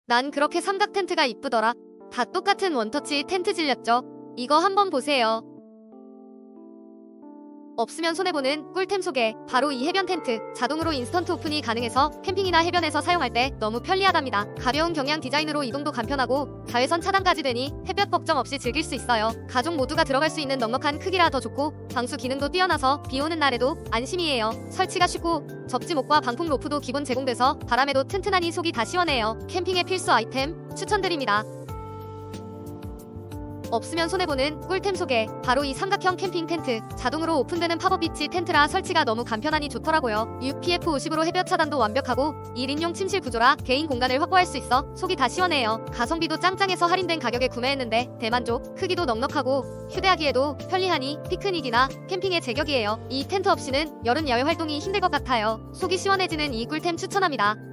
난 그렇게 삼각 텐트가 이쁘더라. 다 똑같은 원터치 텐트 질렸죠? 이거 한번 보세요. 없으면 손해보는 꿀템 소개. 바로 이 해변 텐트. 자동으로 인스턴트 오픈이 가능해서 캠핑이나 해변에서 사용할 때 너무 편리하답니다. 가벼운 경량 디자인으로 이동도 간편하고 자외선 차단까지 되니 햇볕 걱정 없이 즐길 수 있어요. 가족 모두가 들어갈 수 있는 넉넉한 크기라 더 좋고 방수 기능도 뛰어나서 비 오는 날에도 안심이에요. 설치가 쉽고 접지목과 방풍 로프도 기본 제공돼서 바람에도 튼튼하니 속이 다 시원해요. 캠핑의 필수 아이템 추천드립니다. 없으면 손해보는 꿀템 소개. 바로 이 삼각형 캠핑 텐트. 자동으로 오픈되는 팝업 비치 텐트라 설치가 너무 간편하니 좋더라고요. UPF 50으로 햇볕 차단도 완벽하고 1인용 침실 구조라 개인 공간을 확보할 수 있어 속이 다 시원해요. 가성비도 짱짱해서 할인된 가격에 구매했는데 대만족. 크기도 넉넉하고 휴대하기에도 편리하니 피크닉이나 캠핑의 제격이에요. 이 텐트 없이는 여름 야외 활동이 힘들 것 같아요. 속이 시원해지는 이 꿀템 추천합니다.